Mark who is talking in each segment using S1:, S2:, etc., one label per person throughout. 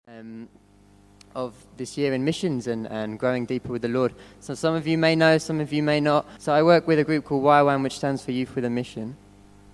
S1: um, of this year in missions and growing deeper with the Lord. So some of you may know, some of you may not. So I work with a group called YWAM, which stands for Youth with a Mission.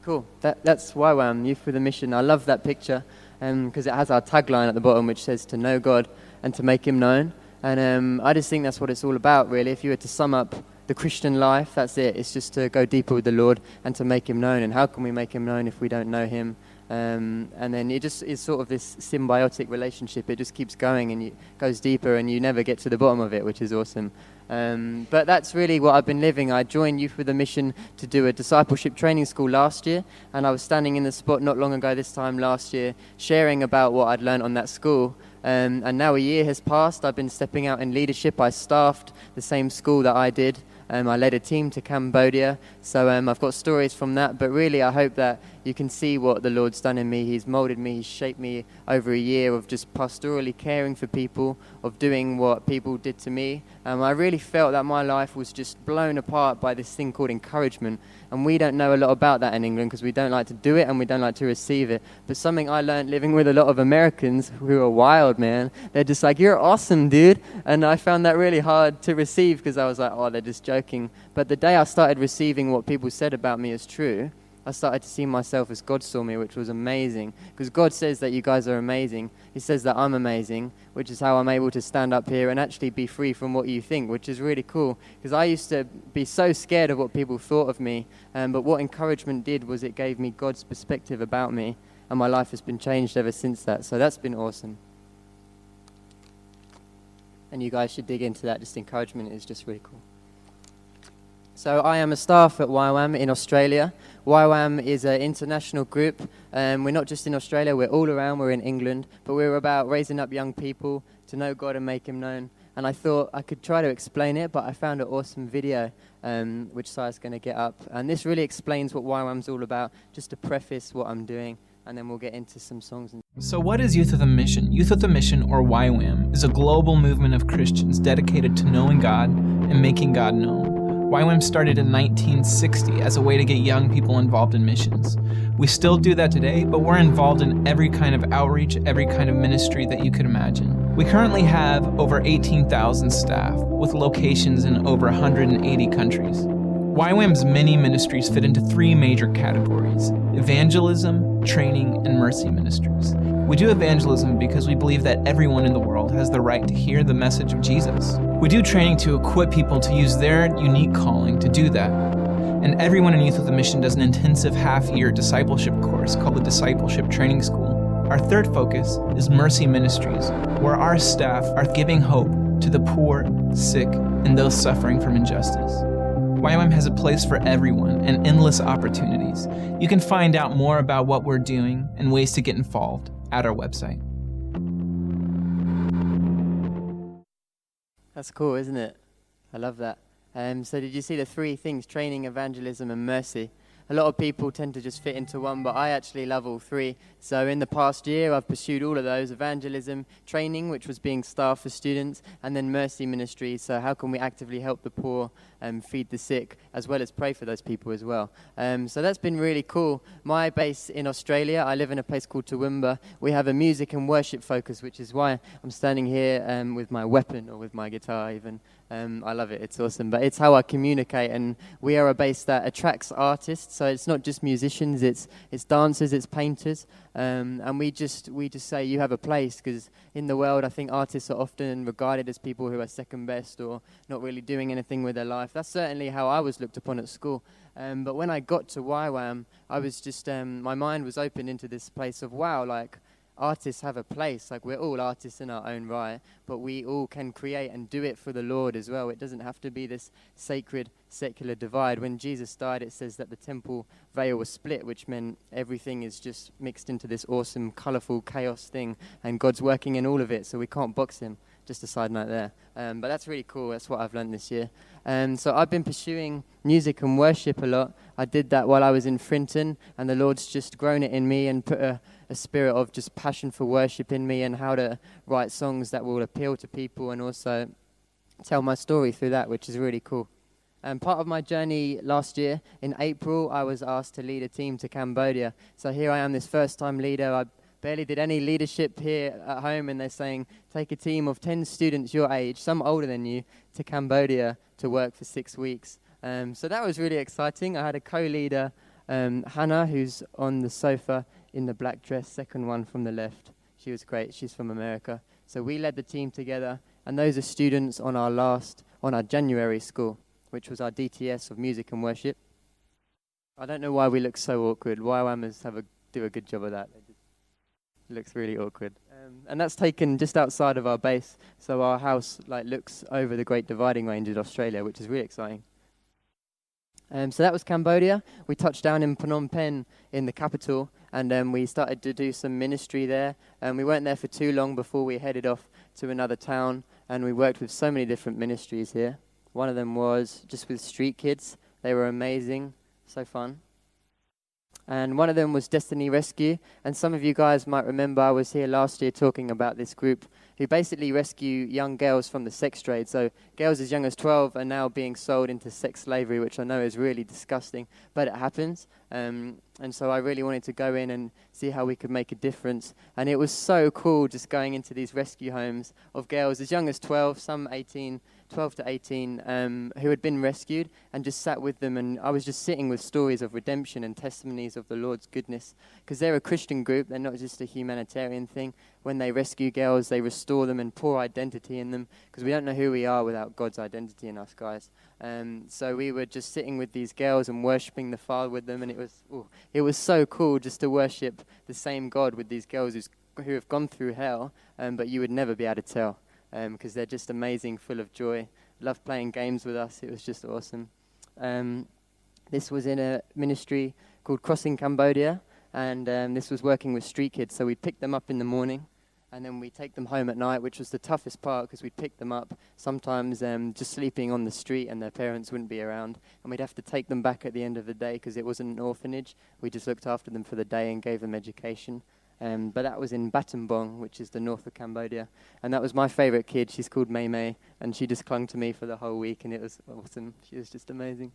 S1: Cool. That's YWAM, Youth with a Mission. I love that picture because it has our tagline at the bottom, which says to know God and to make Him known. And I just think that's what it's all about, really. If you were to sum up the Christian life, that's it. It's just to go deeper with the Lord and to make Him known. And how can we make Him known if we don't know Him? And then it just is sort of this symbiotic relationship. It just keeps going and it goes deeper and you never get to the bottom of it, which is awesome. But that's really what I've been living. I joined Youth with a Mission to do a discipleship training school last year, and I was standing in the spot not long ago, this time last year, sharing about what I'd learned on that school. And now a year has passed. I've been stepping out in leadership. I staffed the same school that I did. I led a team to Cambodia, so I've got stories from that, but really I hope that you can see what the Lord's done in me. He's molded me, He's shaped me over a year of just pastorally caring for people, of doing what people did to me. I really felt that my life was just blown apart by this thing called encouragement, and we don't know a lot about that in England because we don't like to do it and we don't like to receive it. But something I learned living with a lot of Americans who are wild, man. They're just like, you're awesome, dude. And I found that really hard to receive because I was like, oh, they're just joking. But the day I started receiving what people said about me as true, I started to see myself as God saw me, which was amazing. Because God says that you guys are amazing. He says that I'm amazing, which is how I'm able to stand up here and actually be free from what you think, which is really cool. Because I used to be so scared of what people thought of me. But what encouragement did was it gave me God's perspective about me. And my life has been changed ever since that. So that's been awesome. And you guys should dig into that. Just encouragement is just really cool. So I am a staff at YWAM in Australia. YWAM is an international group. We're not just in Australia, we're all around, we're in England. But we're about raising up young people to know God and make Him known. And I thought I could try to explain it, but I found an awesome video, which Si's going to get up. And this really explains what YWAM's all about, just to preface what I'm doing. And then we'll get into some songs.
S2: So what is Youth with a Mission? Youth with a Mission, or YWAM, is a global movement of Christians dedicated to knowing God and making God known. YWAM started in 1960 as a way to get young people involved in missions. We still do that today, but we're involved in every kind of outreach, every kind of ministry that you could imagine. We currently have over 18,000 staff, with locations in over 180 countries. YWAM's many ministries fit into three major categories: evangelism, training, and mercy ministries. We do evangelism because we believe that everyone in the world has the right to hear the message of Jesus. We do training to equip people to use their unique calling to do that. And everyone in Youth with a Mission does an intensive half-year discipleship course called the Discipleship Training School. Our third focus is mercy ministries, where our staff are giving hope to the poor, sick, and those suffering from injustice. YWAM has a place for everyone and endless opportunities. You can find out more about what we're doing and ways to get involved at our website.
S1: That's cool, isn't it? I love that. So did you see the three things, training, evangelism, and mercy? A lot of people tend to just fit into one, but I actually love all three. So in the past year, I've pursued all of those: evangelism, training, which was being staff for students, and then mercy ministry. So how can we actively help the poor and feed the sick, as well as pray for those people as well? So that's been really cool. My base in Australia, I live in a place called Twoomba. We have a music and worship focus, which is why I'm standing here with my weapon, or with my guitar even. I love it, it's awesome. But it's how I communicate, and we are a base that attracts artists. So it's not just musicians, it's dancers, it's painters. And we just say you have a place, because in the world I think artists are often regarded as people who are second best or not really doing anything with their life. That's certainly how I was looked upon at school. But when I got to YWAM, I was just, my mind was opened into this place of, wow, like, artists have a place. Like, we're all artists in our own right, but we all can create and do it for the Lord as well. It doesn't have to be this sacred, secular divide. When Jesus died, it says that the temple veil was split, which meant everything is just mixed into this awesome, colourful chaos thing, and God's working in all of it, so we can't box Him. Just a side note there. But that's really cool. That's what I've learned this year. So I've been pursuing music and worship a lot. I did that while I was in Frinton, and the Lord's just grown it in me and put a spirit of just passion for worship in me, and how to write songs that will appeal to people and also tell my story through that, which is really cool. Part of my journey last year, in April, I was asked to lead a team to Cambodia. So here I am, this first-time leader. I barely did any leadership here at home, and they're saying, take a team of 10 students your age, some older than you, to Cambodia to work for 6 weeks. So that was really exciting. I had a co-leader, Hannah, who's on the sofa in the black dress, second one from the left. She was great. She's from America. So we led the team together, and those are students on our January school, which was our DTS of music and worship. I don't know why we look so awkward. YWAMers do a good job of that. It looks really awkward. And that's taken just outside of our base, so our house looks over the Great Dividing Range in Australia, which is really exciting. So that was Cambodia. We touched down in Phnom Penh in the capital, and we started to do some ministry there. We weren't there for too long before we headed off to another town, and we worked with so many different ministries here. One of them was just with street kids. They were amazing, so fun. And one of them was Destiny Rescue. And some of you guys might remember I was here last year talking about this group who basically rescue young girls from the sex trade. So girls as young as 12 are now being sold into sex slavery, which I know is really disgusting, but it happens. And so I really wanted to go in and see how we could make a difference. And it was so cool just going into these rescue homes of girls as young as 12, some 12 to 18, who had been rescued, and just sat with them. And I was just sitting with stories of redemption and testimonies of the Lord's goodness. Because they're a Christian group, they're not just a humanitarian thing. When they rescue girls, they restore them and pour identity in them, because we don't know who we are without God's identity in us, guys. So we were just sitting with these girls and worshipping the Father with them, and it was so cool just to worship the same God with these girls who have gone through hell, but you would never be able to tell, because they're just amazing, full of joy, love playing games with us. It was just awesome. This was in a ministry called Crossing Cambodia, and this was working with street kids. So we'd pick them up in the morning, and then we'd take them home at night, which was the toughest part, because we'd pick them up sometimes just sleeping on the street, and their parents wouldn't be around, and we'd have to take them back at the end of the day because it wasn't an orphanage. We just looked after them for the day and gave them education. But that was in Battambang, which is the north of Cambodia. And that was my favorite kid. She's called May May, and she just clung to me for the whole week, and it was awesome. She was just amazing.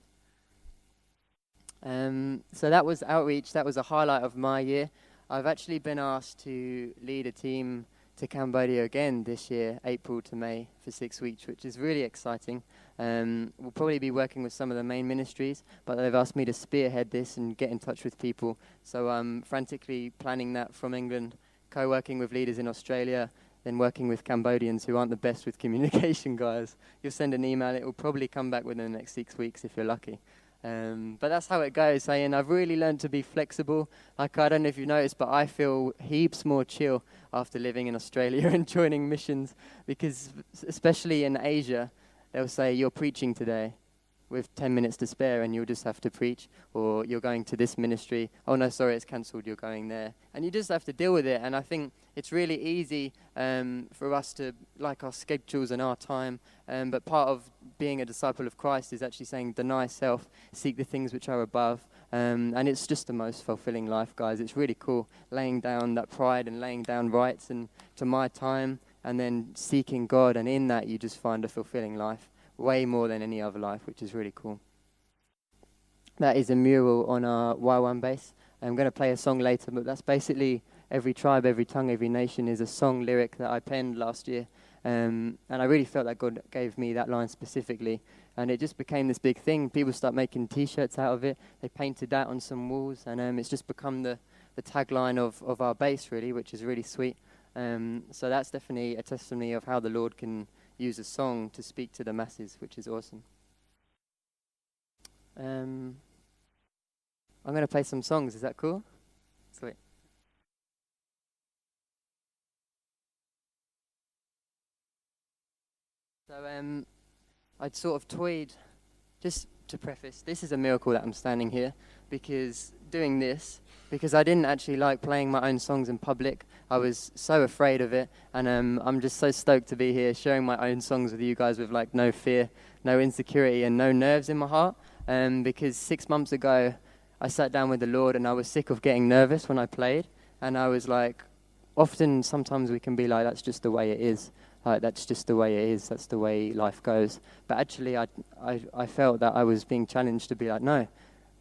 S1: So that was outreach. That was a highlight of my year. I've actually been asked to lead a team to Cambodia again this year, April to May, for 6 weeks, which is really exciting. We'll probably be working with some of the main ministries, but they've asked me to spearhead this and get in touch with people. So I'm frantically planning that from England, co-working with leaders in Australia, then working with Cambodians who aren't the best with communication, guys. You'll send an email, it will probably come back within the next 6 weeks if you're lucky. But that's how it goes, and I've really learned to be flexible. I don't know if you've noticed, but I feel heaps more chill after living in Australia and joining missions, because especially in Asia, they'll say, you're preaching today with 10 minutes to spare, and you'll just have to preach, or you're going to this ministry. Oh no, sorry, it's cancelled, you're going there. And you just have to deal with it, and I think it's really easy for us to like our schedules and our time, but part of being a disciple of Christ is actually saying, deny self, seek the things which are above, and it's just the most fulfilling life, guys. It's really cool, laying down that pride and laying down rights and to my time, and then seeking God, and in that you just find a fulfilling life, way more than any other life, which is really cool. That is a mural on our YWAM base. I'm going to play a song later, but that's basically every tribe, every tongue, every nation is a song lyric that I penned last year. And I really felt that God gave me that line specifically. And it just became this big thing. People start making T-shirts out of it. They painted that on some walls. And it's just become the tagline of our base, really, which is really sweet. So that's definitely a testimony of how the Lord can use a song to speak to the masses, which is awesome. I'm going to play some songs. Is that cool? Sweet. So I'd sort of toyed, just to preface, this is a miracle that I'm standing here, because I didn't actually like playing my own songs in public. I was so afraid of it, and I'm just so stoked to be here sharing my own songs with you guys with no fear, no insecurity, and no nerves in my heart, because 6 months ago I sat down with the Lord and I was sick of getting nervous when I played, and I was like, sometimes we can be like, that's just the way it is. That's just the way it is. That's the way life goes. But actually, I felt that I was being challenged to be like, no,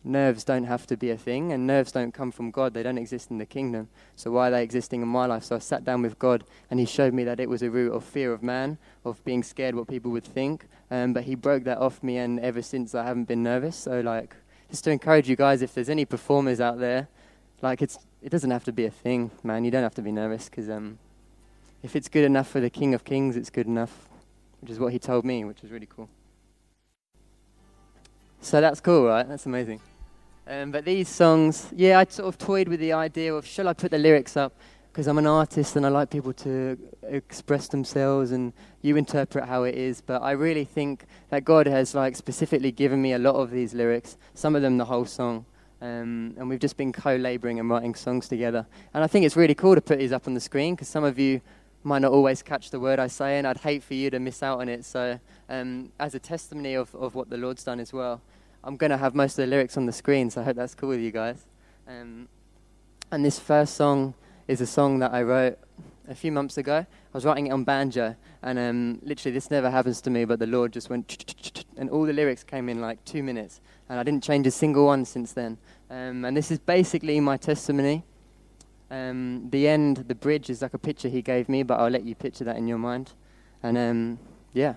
S1: nerves don't have to be a thing, and nerves don't come from God. They don't exist in the kingdom. So why are they existing in my life? So I sat down with God, and he showed me that it was a root of fear of man, of being scared what people would think. But he broke that off me, and ever since I haven't been nervous. So like, just to encourage you guys, if there's any performers out there, like it doesn't have to be a thing, man. You don't have to be nervous, because if it's good enough for the King of Kings, it's good enough, which is what he told me, which was really cool. So that's cool, right? That's amazing. But these songs, yeah, I sort of toyed with the idea of, shall I put the lyrics up? Because I'm an artist and I like people to express themselves and you interpret how it is. But I really think that God has like specifically given me a lot of these lyrics, some of them the whole song. And we've just been co-laboring and writing songs together. And I think it's really cool to put these up on the screen, because some of you might not always catch the word I say, and I'd hate for you to miss out on it. So as a testimony of what the Lord's done as well, I'm going to have most of the lyrics on the screen, so I hope that's cool with you guys. And this first song is a song that I wrote a few months ago. I was writing it on banjo, and literally this never happens to me, but the Lord just went, and all the lyrics came in like 2 minutes, and I didn't change a single one since then. And this is basically my testimony. The end, the bridge is like a picture he gave me, but I'll let you picture that in your mind. And yeah.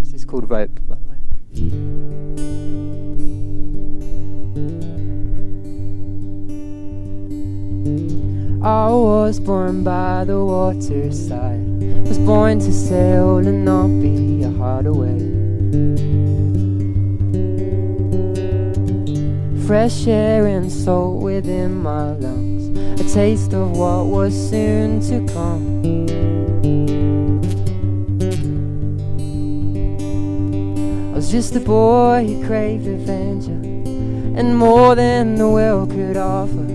S1: This is called Rope, by the way. I was born by the waterside, was born to sail and not be a hideaway. Fresh air and salt within my lungs, a taste of what was soon to come. I was just a boy who craved adventure, and more than the world could offer.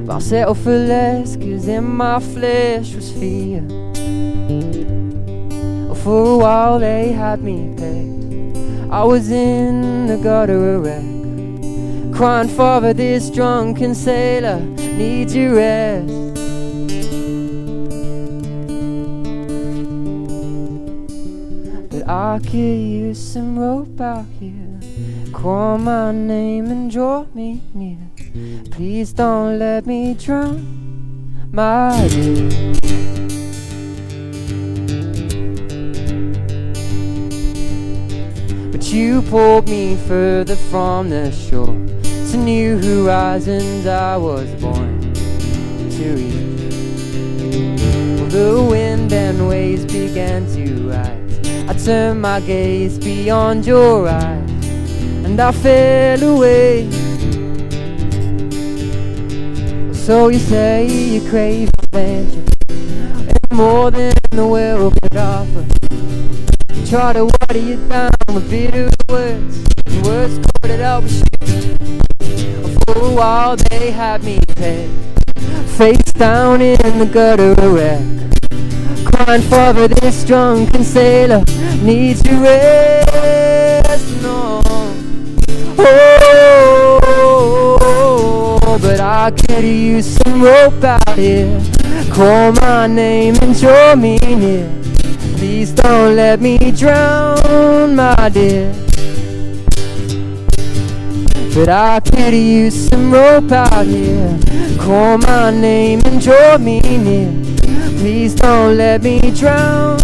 S1: But I'll settle for less, 'cause in my flesh was fear. Oh, for a while they had me pegged, I was in the gutter a wreck, crying, Father, this drunken sailor needs your rest. But I could use some rope out here, call my name and draw me near. Please don't let me drown, my dear. But you pulled me further from the shore, to new horizons I was born to reach. Well, the wind and waves began to rise, I turned my gaze beyond your eyes, and I fell away. So you say you crave adventure, and more than the world could offer. You try to water you down with bitter words, and words coated out with shit. For a while they had me pegged, face down in the gutter a wreck, crying, Father, this drunken sailor needs your rest. No. But I could use some rope out here, call my name and draw me near. Please don't let me drown, my dear. But I could use some rope out here, call my name and draw me near. Please don't let me drown,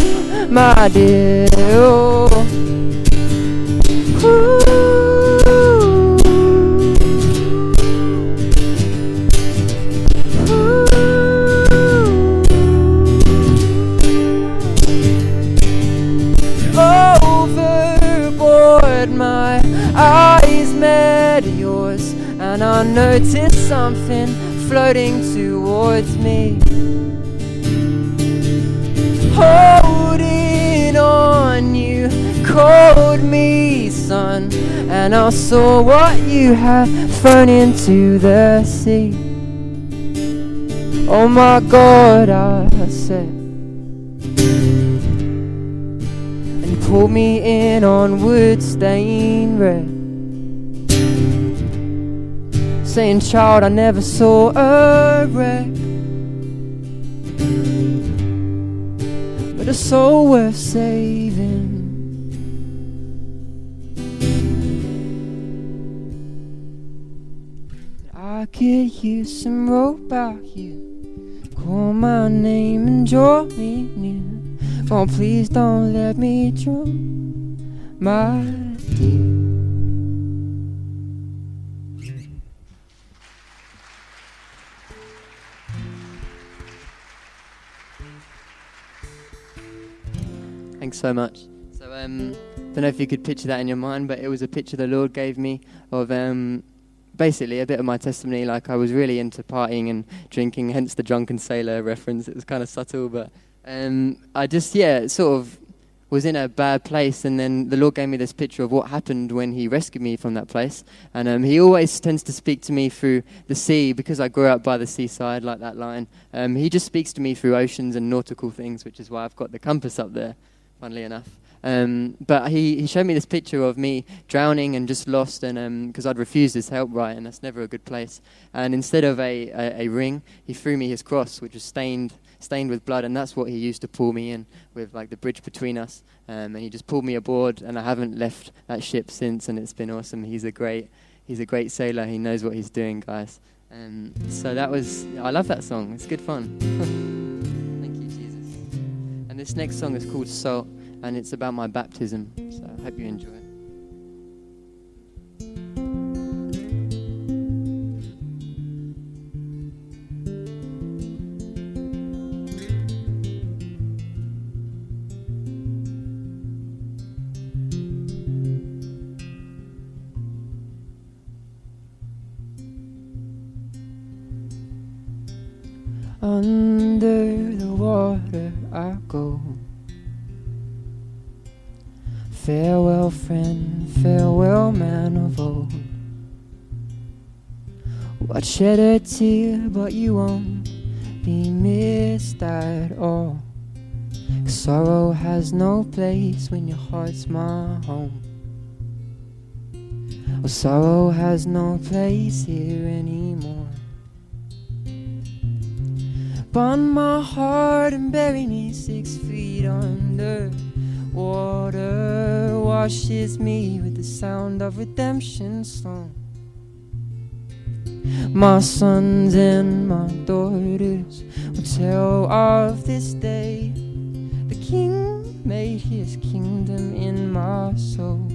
S1: my dear. Oh. My eyes met yours, and I noticed something floating towards me. Holding on, you called me son, and I saw what you had thrown into the sea. Oh my God, I said, pull me in on wood stained red. saying, child, I never saw a wreck, but a soul worth saving. I could use some rope out here, call my name and draw me near. Oh, please don't let me drown, my dear. Thanks so much. So, don't know if you could picture that in your mind, but it was a picture the Lord gave me of basically a bit of my testimony. Like, I was really into partying and drinking, hence the drunken sailor reference. It was kind of subtle, but I just, sort of was in a bad place, and then the Lord gave me this picture of what happened when he rescued me from that place. And he always tends to speak to me through the sea, because I grew up by the seaside, like that line. He just speaks to me through oceans and nautical things, which is why I've got the compass up there, funnily enough. But he showed me this picture of me drowning and just lost, and because I'd refused his help, right, and that's never a good place. And instead of a ring, he threw me his cross, which was stained with blood, and that's what he used to pull me in with, like the bridge between us. And he just pulled me aboard, and I haven't left that ship since, and it's been awesome. He's a great sailor. He knows what he's doing, guys. So I love that song. It's good fun. Thank you, Jesus. And this next song is called Salt, and it's about my baptism. So I hope you enjoy it. Under the water I go. Farewell, friend, farewell, man of old. I'd shed a tear, but you won't be missed at all. 'Cause sorrow has no place when your heart's my home. Oh, sorrow has no place here anymore. Bond my heart and bury me 6 feet under. Water washes me with the sound of redemption song. My sons and my daughters will tell of this day. The King made his kingdom in my soul.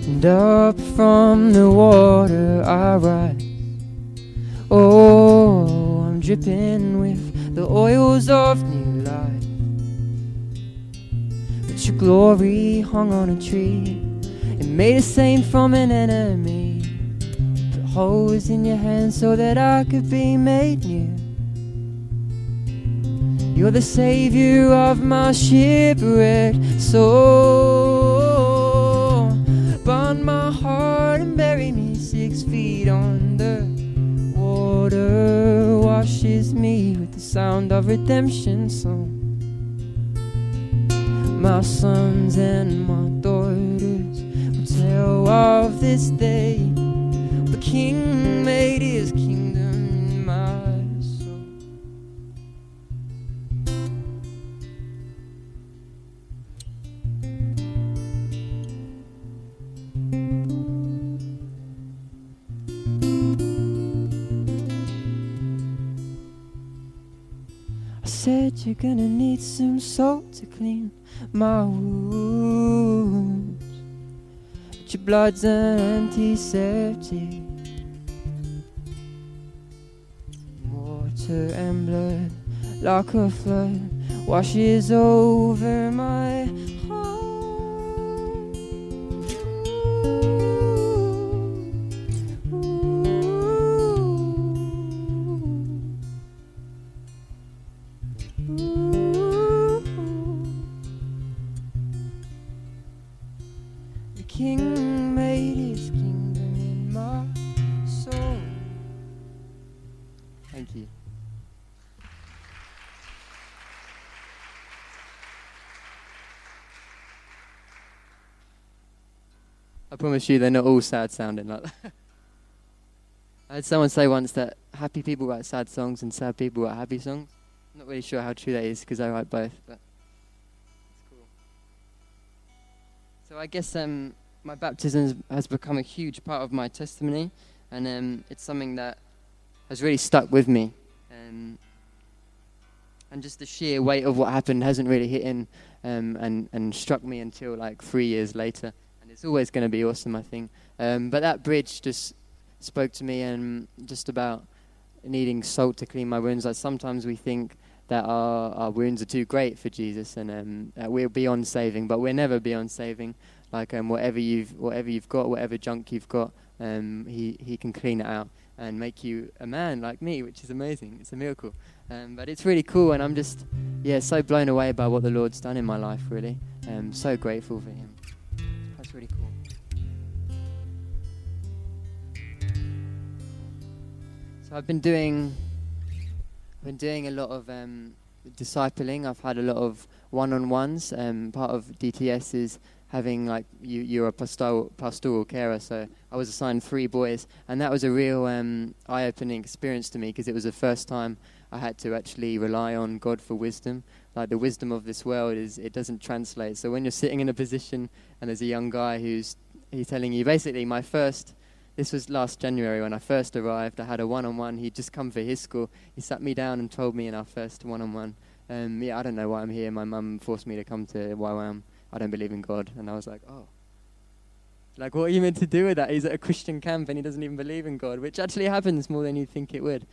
S1: And up from the water I rise. Oh, I'm dripping with the oils of new life. But your glory hung on a tree. It made a saint from an enemy. Put holes in your hands so that I could be made new. You're the savior of my shipwrecked soul. Bond my heart and bury me 6 feet under. Water washes me with the sound of redemption song. My sons and my daughters will tell of this day. The King made his kingdom in my soul. I said you're gonna need some salt to clean my wounds, but your blood's an antiseptic. Water and blood like a flood washes over my heart. The King made his kingdom in my soul. Thank you. I promise you they're not all sad sounding like that. I had someone say once that happy people write sad songs and sad people write happy songs. I'm not really sure how true that is because I write both, but it's cool. So I guess my baptism has become a huge part of my testimony, and it's something that has really stuck with me. And just the sheer weight of what happened hasn't really hit in and struck me until like 3 years later. And it's always going to be awesome, I think. But that bridge just spoke to me just about needing salt to clean my wounds. Like sometimes we think that our wounds are too great for Jesus and we're beyond saving, but we're never beyond saving. Like whatever you've got, whatever junk you've got, he can clean it out and make you a man like me, which is amazing. It's a miracle. But it's really cool, and I'm just so blown away by what the Lord's done in my life, really. I'm so grateful for him. That's really cool. So I've been doing a lot of discipling. I've had a lot of one-on-ones. Part of DTS is having like you're a pastoral carer. So I was assigned 3 boys, and that was a real eye-opening experience to me because it was the first time I had to actually rely on God for wisdom. Like the wisdom of this world it doesn't translate. So when you're sitting in a position and there's a young guy he's telling you basically this was last January when I first arrived. I had a one-on-one. He'd just come for his school. He sat me down and told me in our first one-on-one, I don't know why I'm here. My mum forced me to come to YWAM. I don't believe in God. And I was like, oh. Like, what are you meant to do with that? He's at a Christian camp and he doesn't even believe in God, which actually happens more than you think it would.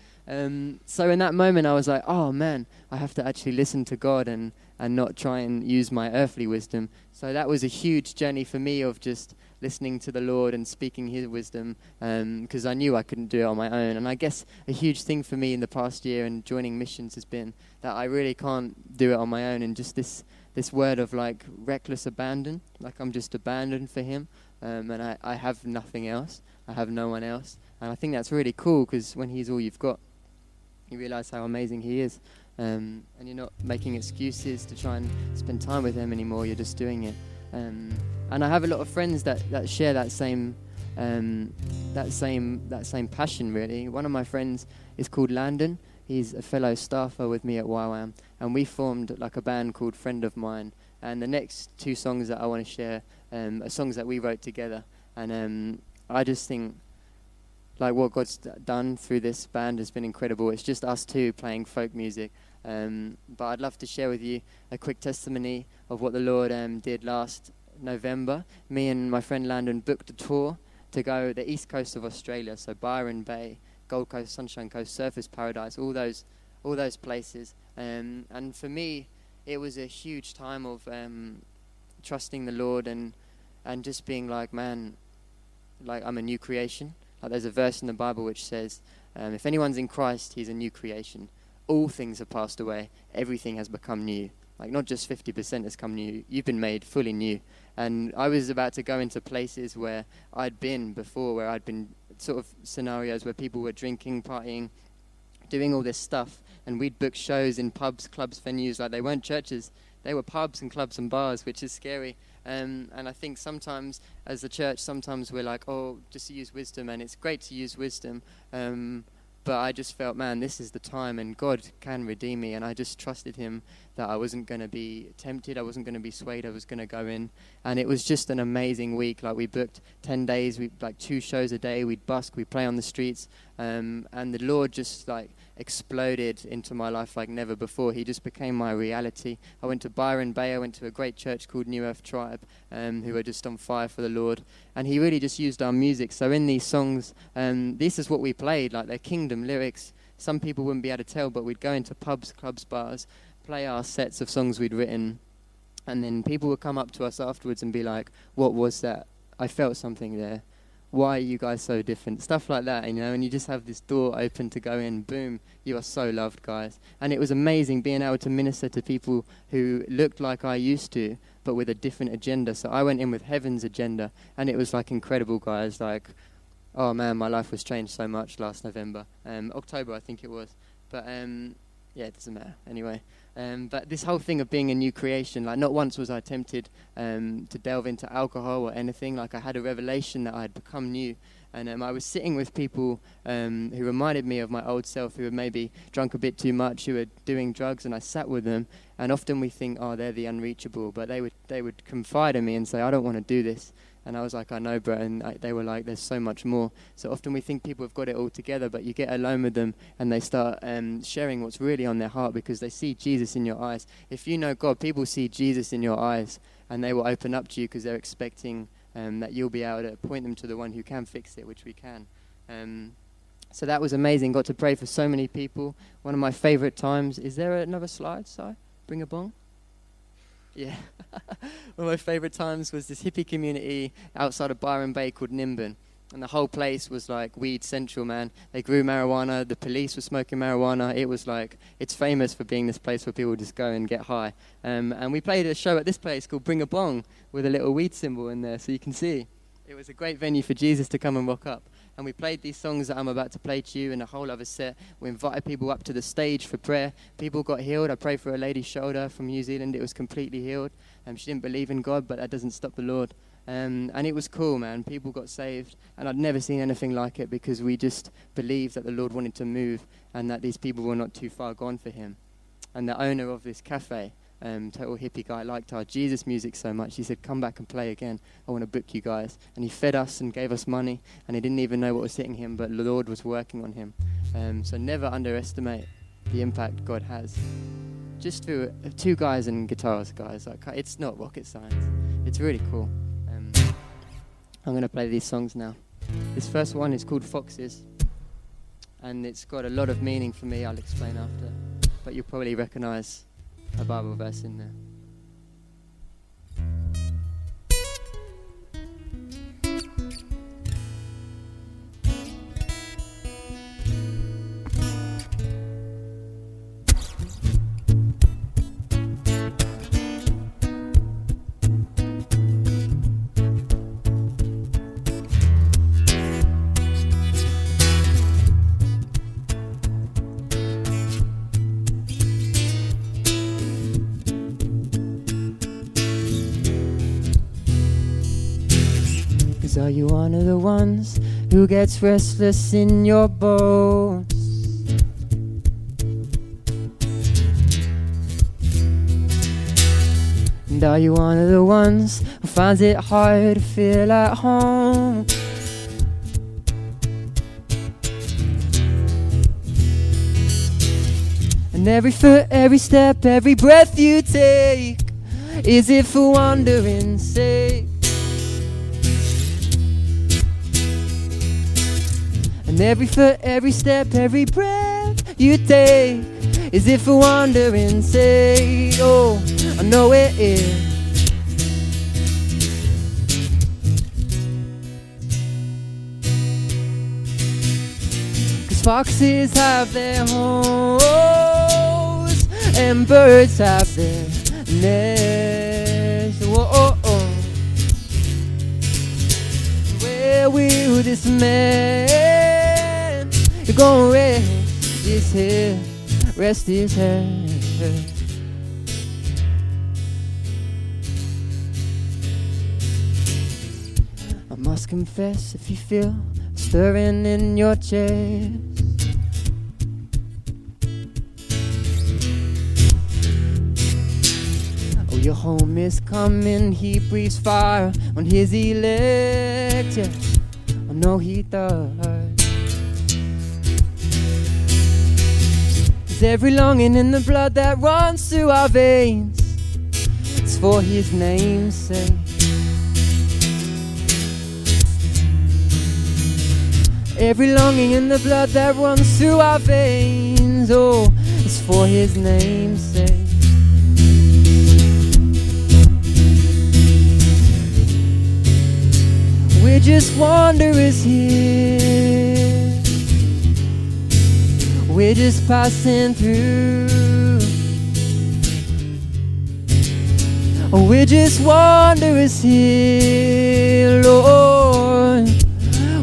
S1: So in that moment, I was like, oh, man, I have to actually listen to God and not try and use my earthly wisdom. So that was a huge journey for me of just listening to the Lord and speaking his wisdom because I knew I couldn't do it on my own. And I guess a huge thing for me in the past year and joining missions has been that I really can't do it on my own, and just this word of like reckless abandon, like I'm just abandoned for him. And I have nothing else. I have no one else. And I think that's really cool because when he's all you've got, you realize how amazing he is. And you're not making excuses to try and spend time with him anymore. You're just doing it. And I have a lot of friends that share that same passion, really. One of my friends is called Landon. He's a fellow staffer with me at YWAM. And we formed like a band called Friend of Mine. And the next 2 songs that I want to share are songs that we wrote together. And I just think like what God's done through this band has been incredible. It's just us 2 playing folk music. But I'd love to share with you a quick testimony of what the Lord did last November. Me and my friend Landon booked a tour to go the east coast of Australia, so Byron Bay, Gold Coast, Sunshine Coast, Surfers Paradise, all those places. And for me, it was a huge time of trusting the Lord and just being like, man, like I'm a new creation. Like there's a verse in the Bible which says, if anyone's in Christ, he's a new creation. All things have passed away. Everything has become new. Like not just 50% has come new. You've been made fully new. And I was about to go into places where I'd been before, where I'd been sort of scenarios where people were drinking, partying, doing all this stuff. And we'd book shows in pubs, clubs, venues. Like they weren't churches. They were pubs and clubs and bars, which is scary. And I think sometimes as a church, sometimes we're like, oh, just use wisdom. And it's great to use wisdom. But I just felt, man, this is the time and God can redeem me. And I just trusted him that I wasn't going to be tempted. I wasn't going to be swayed. I was going to go in. And it was just an amazing week. Like we booked 10 days, we like 2 shows a day. We'd busk, we'd play on the streets. And the Lord just like exploded into my life like never before. He just became my reality. I went to Byron Bay. I went to a great church called New Earth Tribe, who were just on fire for the Lord. And he really just used our music. So in these songs, this is what we played, like their kingdom lyrics. Some people wouldn't be able to tell, but we'd go into pubs, clubs, bars, play our sets of songs we'd written. And then people would come up to us afterwards and be like, what was that? I felt something there. why are you guys so different? Stuff like that, and you just have this door open to go in, boom, you are so loved, guys. And it was amazing being able to minister to people who looked like I used to, but with a different agenda. So I went in with heaven's agenda, and it was like incredible, guys. Like, oh man, my life was changed so much last November. October, I think it was. But yeah, it doesn't matter. Anyway. But this whole thing of being a new creation, like not once was I tempted to delve into alcohol or anything. Like I had a revelation that I had become new. And I was sitting with people who reminded me of my old self, who had maybe drunk a bit too much, who were doing drugs, and I sat with them. And often we think, oh, they're the unreachable. But they would confide in me and say, I don't want to do this. And I was like, I know, bro. And they were like, there's so much more. So often we think people have got it all together, but you get alone with them and they start sharing what's really on their heart because they see Jesus in your eyes. If you know God, people see Jesus in your eyes and they will open up to you because they're expecting that you'll be able to point them to the one who can fix it, which we can. So that was amazing. Got to pray for so many people. One of my favorite times. Is there another slide, Si? Bring a bong. Yeah. One of my favorite times was this hippie community outside of Byron Bay called Nimbin. And the whole place was like weed central, man. They grew marijuana. The police were smoking marijuana. It was like, it's famous for being this place where people just go and get high. And we played a show at this place called Bring a Bong with a little weed symbol in there so you can see. It was a great venue for Jesus to come and rock up. And we played these songs that I'm about to play to you and a whole other set. We invited people up to the stage for prayer. People got healed. I prayed for a lady's shoulder from New Zealand. It was completely healed. She didn't believe in God, but that doesn't stop the Lord. And it was cool, man. People got saved. And I'd never seen anything like it because we just believed that the Lord wanted to move and that these people were not too far gone for him. And the owner of this cafe, total hippie guy, liked our Jesus music so much. He said, come back and play again. I want to book you guys. And he fed us and gave us money. And he didn't even know what was hitting him, but the Lord was working on him. So never underestimate the impact God has. Just through two guys and guitars, guys. Like, it's not rocket science. It's really cool. I'm going to play these songs now. This first one is called Foxes. And it's got a lot of meaning for me. I'll explain after. But you'll probably recognize a Bible verse in there. Are you one of the ones who gets restless in your bones? And are you one of the ones who finds it hard to feel at home? And every foot, every step, every breath you take, is it for wandering's sake? And every foot, every step, every breath you take, is it for wandering's sake? Oh, I know it is. 'Cause foxes have their holes and birds have their nests. Oh, oh, oh. Where will this man gonna rest his head, rest his head? I must confess, if you feel stirring in your chest, oh, your home is coming. He breathes fire on his elect. Yeah, I know he does. Every longing in the blood that runs through our veins, it's for his name's sake. Every longing in the blood that runs through our veins, oh, it's for his name's sake. We're just wanderers here. We're just passing through. We're just wanderers here, Lord.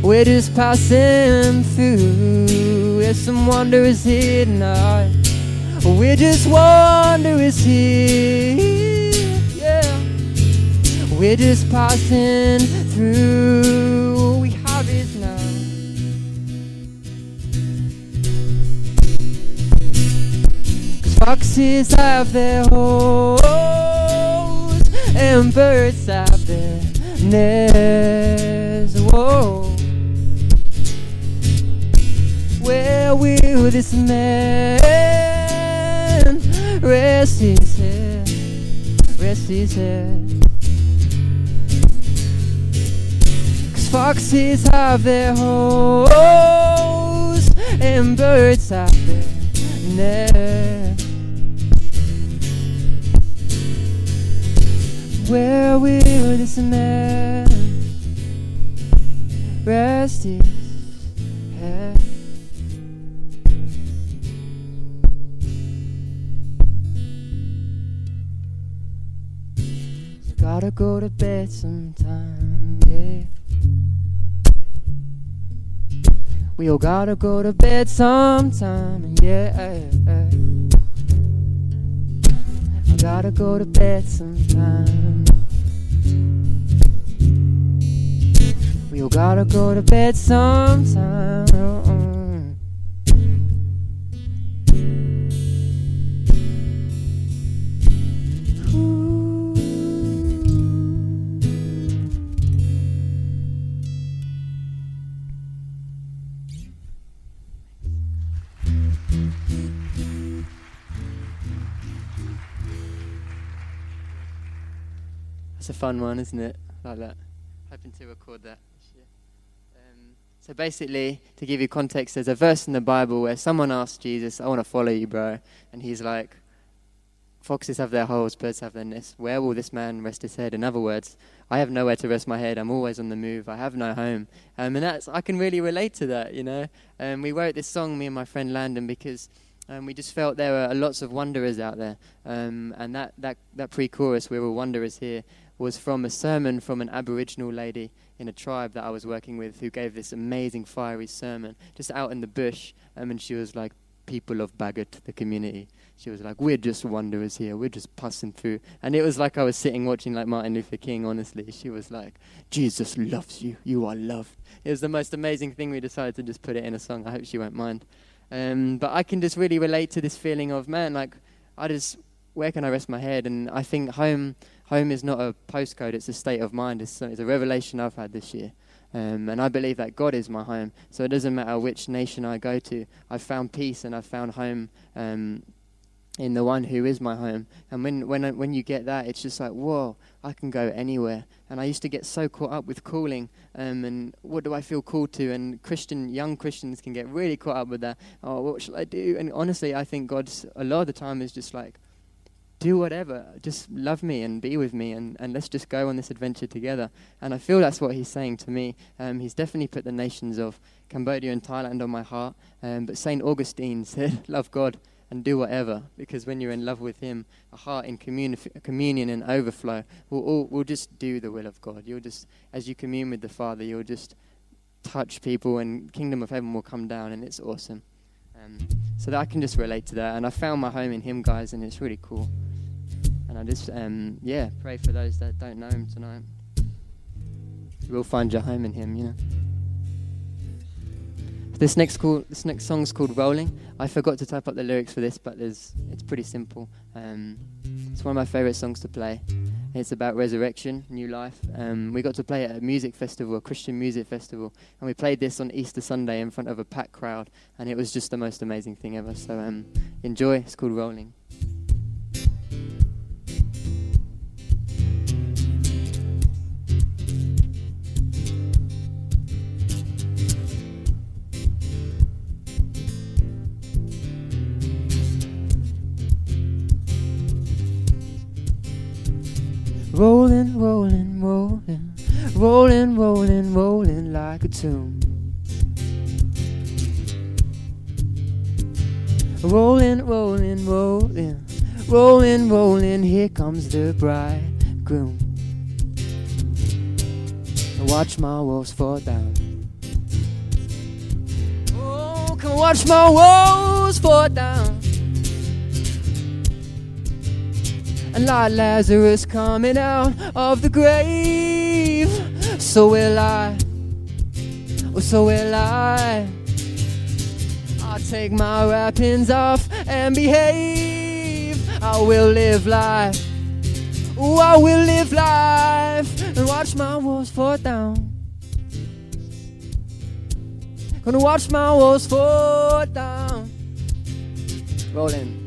S1: We're just passing through. There's some wanderers here tonight. We're just wanderers here, yeah. We're just passing through. All we have is now. Foxes have their holes and birds have their nests. Whoa. Where will this man rest his head? Rest his head. 'Cause foxes have their holes and birds have their nests. Where will this man rest his head? So gotta go to bed sometime, yeah. We all gotta go to bed sometime, yeah. I gotta go to bed sometime. We all gotta go to bed sometime. It's a fun one, isn't it? Like that. Hoping to record that this year. So basically, to give you context, there's a verse in the Bible where someone asked Jesus, I want to follow you, bro. And he's like, foxes have their holes, birds have their nests. Where will this man rest his head? In other words, I have nowhere to rest my head. I'm always on the move. I have no home. And I can really relate to that, you know. We wrote this song, me and my friend Landon, because we just felt there were lots of wanderers out there. And that pre-chorus, we're all wanderers here, was from a sermon from an Aboriginal lady in a tribe that I was working with who gave this amazing fiery sermon just out in the bush. And she was like, people of Bagot, the community. She was like, we're just wanderers here. We're just passing through. And it was like I was sitting watching like Martin Luther King, honestly. She was like, Jesus loves you. You are loved. It was the most amazing thing. We decided to just put it in a song. I hope she won't mind. But I can just really relate to this feeling of, man, like, where can I rest my head? And I think home is not a postcode, it's a state of mind. It's a revelation I've had this year. And I believe that God is my home. So it doesn't matter which nation I go to. I've found peace and I've found home in the one who is my home. And when you get that, it's just like, whoa, I can go anywhere. And I used to get so caught up with calling and what do I feel called to? And young Christians can get really caught up with that. Oh, what shall I do? And honestly, I think God's a lot of the time is just like, do whatever, just love me and be with me and let's just go on this adventure together. And I feel that's what he's saying to me. He's definitely put the nations of Cambodia and Thailand on my heart. But St. Augustine said, love God and do whatever, because when you're in love with him, a heart in communion and overflow will just do the will of God. You'll just, as you commune with the Father, you'll just touch people and kingdom of heaven will come down, and it's awesome. So that I can just relate to that, and I found my home in him, guys, and it's really cool. And I just pray for those that don't know him tonight. You will find your home in him, you know. This next song's called Rolling. I forgot to type up the lyrics for this, but it's pretty simple. It's one of my favorite songs to play. It's about resurrection, new life. We got to play at a music festival, a Christian music festival, and we played this on Easter Sunday in front of a packed crowd, and it was just the most amazing thing ever. So enjoy. It's called Rolling. Rolling, rolling, rolling, rolling, rolling, rolling like a tomb. Rolling, rolling, rolling, rolling, rolling, here comes the bridegroom. Watch my walls fall down. Oh, come watch my walls fall down. And like Lazarus coming out of the grave, so will I, oh so will I. I'll take my wrappings off and behave. I will live life, oh I will live life, and watch my walls fall down. Gonna watch my walls fall down. Rolling.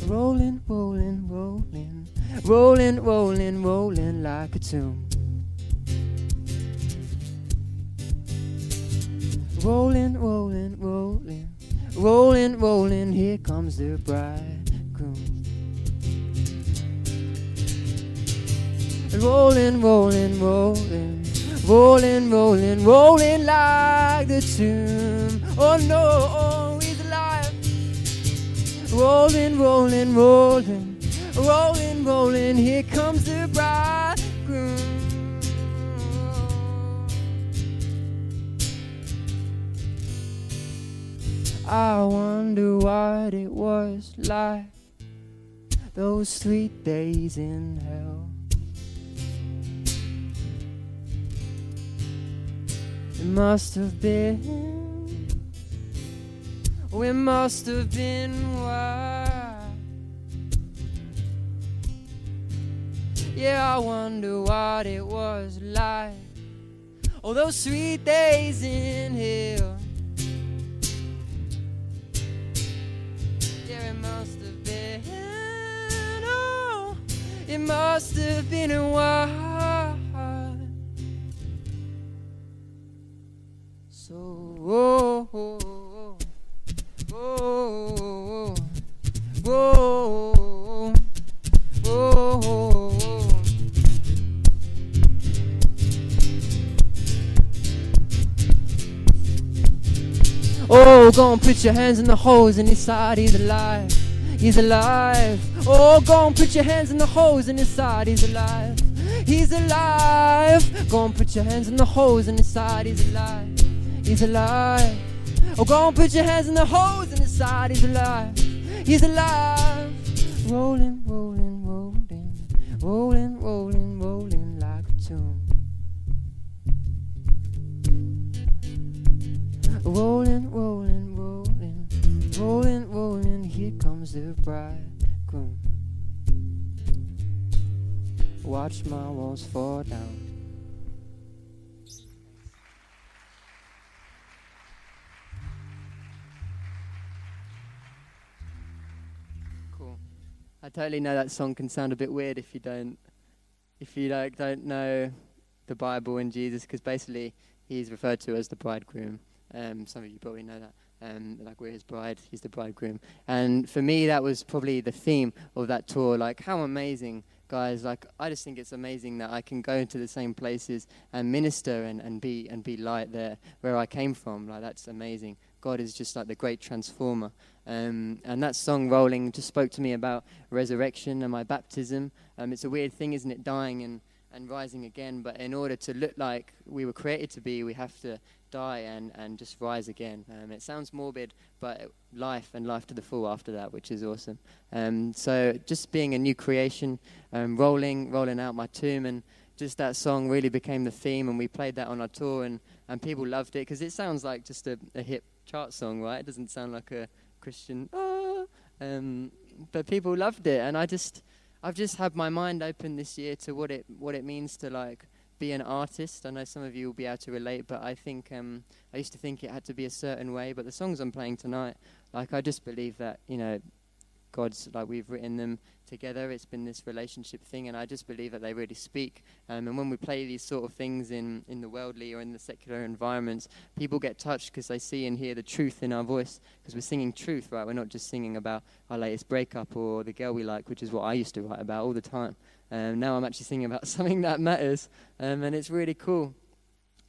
S1: Rolling, rolling, rolling, rolling, rolling, rolling like a tomb. Rolling, rolling, rolling, rolling, rolling, here comes the bridegroom. Rolling, rolling, rolling, rolling, rolling, rolling like the tomb. Oh no, oh, he's alive. Rolling, rolling, rolling, rolling, rolling, here comes the bridegroom. I wonder what it was like those 3 days in hell. It must have been, oh, it must have been wild. Yeah, I wonder what it was like, oh, those 3 days in hell. Yeah, it must have been, oh, it must have been a while. So, oh, oh, oh, oh, oh, oh, oh. Oh, go and put your hands in the holes in his side, he's alive, he's alive. Oh, go and put your hands in the holes in his side, he's alive, he's alive. Go and put your hands in the holes in his side, he's alive, he's alive. Oh, go and put your hands in the holes in his side, he's alive, he's alive. Rolling, rolling, rolling, rolling, rolling, rolling like a tomb. Rolling, rolling, rolling, rolling, rolling, here comes the bridegroom. Watch my walls fall down. Cool. I totally know that song can sound a bit weird if you don't know the Bible and Jesus, because basically he's referred to as the bridegroom. Some of you probably know that. Like we're his bride, he's the bridegroom. And for me, that was probably the theme of that tour. Like, how amazing, guys. Like, I just think it's amazing that I can go into the same places and minister and be light there where I came from. Like, that's amazing. God is just like the great transformer. And that song, Rolling, just spoke to me about resurrection and my baptism. It's a weird thing, isn't it, dying and rising again? But in order to look like we were created to be, we have to die and just rise again. It sounds morbid, but life and life to the full after that, which is awesome. So just being a new creation, rolling out my tomb, and just that song really became the theme, and we played that on our tour, and people loved it, because it sounds like just a hip chart song, right? It doesn't sound like a Christian, but people loved it, and I've just had my mind open this year to what it means to like be an artist. I know some of you will be able to relate, but I think I used to think it had to be a certain way. But the songs I'm playing tonight, like, I just believe that, you know, we've written them together. It's been this relationship thing, and I just believe that they really speak. And when we play these sort of things in the worldly or in the secular environments, people get touched because they see and hear the truth in our voice, because we're singing truth, right? We're not just singing about our latest breakup or the girl we like, which is what I used to write about all the time. Now I'm actually singing about something that matters, and it's really cool.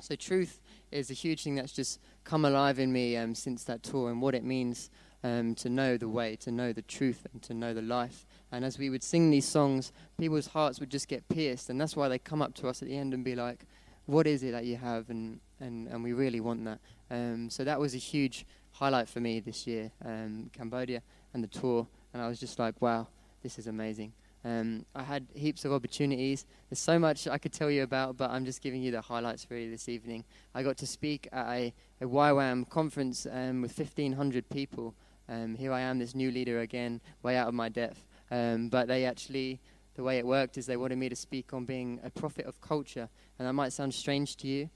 S1: So truth is a huge thing that's just come alive in me since that tour, and what it means to know the way, to know the truth, and to know the life. And as we would sing these songs, people's hearts would just get pierced, and that's why they come up to us at the end and be like, what is it that you have? And we really want that. So that was a huge highlight for me this year, Cambodia and the tour, and I was just like, wow, this is amazing. I had heaps of opportunities. There's so much I could tell you about, but I'm just giving you the highlights really this evening. I got to speak at a YWAM conference with 1,500 people. Here I am, this new leader again, way out of my depth. But they actually, the way it worked is they wanted me to speak on being a prophet of culture. And that might sound strange to you,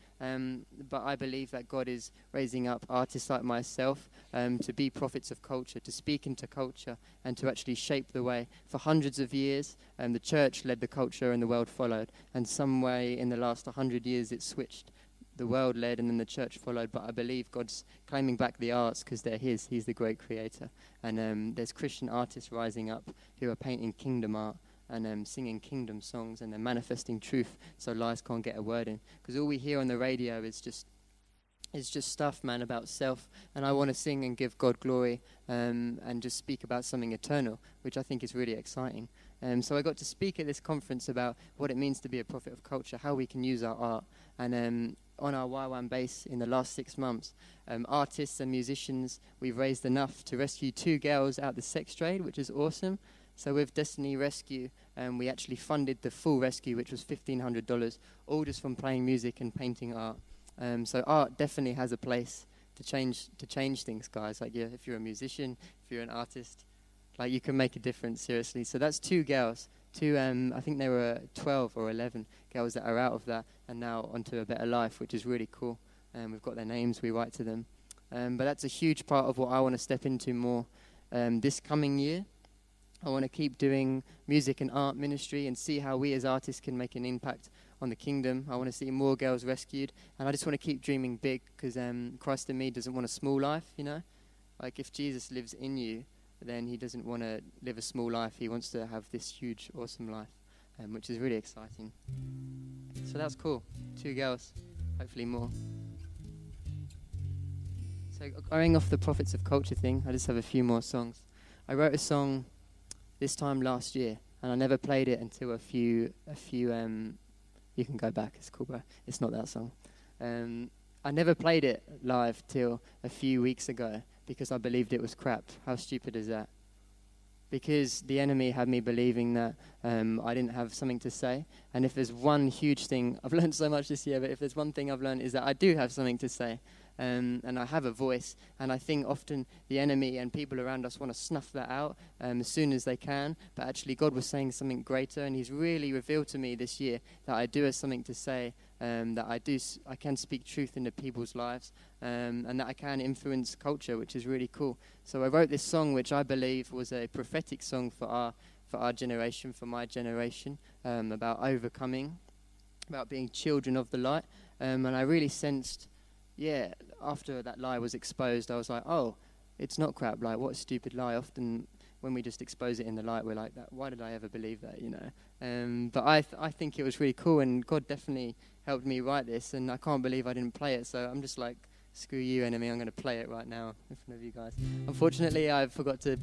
S1: but I believe that God is raising up artists like myself to be prophets of culture, to speak into culture, and to actually shape the way. For hundreds of years, the church led the culture and the world followed. And some way in the last 100 years it switched. The world led and then the church followed, but I believe God's claiming back the arts because they're his. He's the great creator. And there's Christian artists rising up who are painting kingdom art and singing kingdom songs, and they're manifesting truth so lies can't get a word in. Because all we hear on the radio is just stuff, man, about self. And I want to sing and give God glory and just speak about something eternal, which I think is really exciting. So I got to speak at this conference about what it means to be a prophet of culture, how we can use our art. And on our YWAM base in the last 6 months, artists and musicians, we've raised enough to rescue 2 girls out the sex trade, which is awesome. So with Destiny Rescue, we actually funded the full rescue, which was $1,500, all just from playing music and painting art. So art definitely has a place to change things, guys. Like, yeah, if you're a musician, if you're an artist, like, you can make a difference, seriously. So that's 2 girls. I think there were 12 or 11 girls that are out of that and now onto a better life, which is really cool. We've got their names, we write to them. But that's a huge part of what I want to step into more this coming year. I want to keep doing music and art ministry and see how we as artists can make an impact on the kingdom. I want to see more girls rescued, and I just want to keep dreaming big, because Christ in me doesn't want a small life, you know? Like, if Jesus lives in you, then he doesn't want to live a small life. He wants to have this huge, awesome life, which is really exciting. So that's cool. 2 girls, hopefully more. So going off the Prophets of Culture thing, I just have a few more songs. I wrote a song this time last year, and I never played it until a few. You can go back. It's cool, bro. It's not that song. I never played it live till a few weeks ago because I believed it was crap. How stupid is that? Because the enemy had me believing that I didn't have something to say. And if there's one huge thing, I've learned so much this year, but if there's one thing I've learned is that I do have something to say. And I have a voice, and I think often the enemy and people around us want to snuff that out as soon as they can, but actually God was saying something greater, and he's really revealed to me this year that I do have something to say, that I can speak truth into people's lives, and that I can influence culture, which is really cool. So I wrote this song, which I believe was a prophetic song for our generation, for my generation, about overcoming, about being children of the light, and I really sensed, after that lie was exposed, I was like, oh, it's not crap. Like, what a stupid lie. Often when we just expose it in the light, we're like, why did I ever believe that, you know? But I think it was really cool, and God definitely helped me write this, and I can't believe I didn't play it. So I'm just like, screw you, enemy. I'm going to play it right now in front of you guys. Unfortunately, I forgot to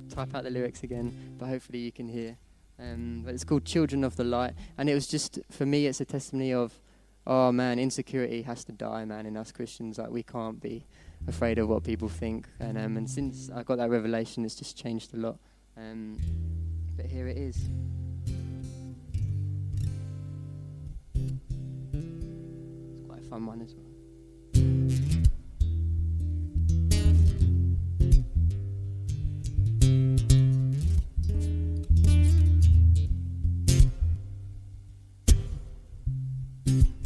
S1: type out the lyrics again, but hopefully you can hear. But it's called Children of the Light, and it was just, for me, it's a testimony of, oh man, insecurity has to die, man, in us Christians. Like, we can't be afraid of what people think. And since I got that revelation, it's just changed a lot. But here it is. It's quite a fun one as well.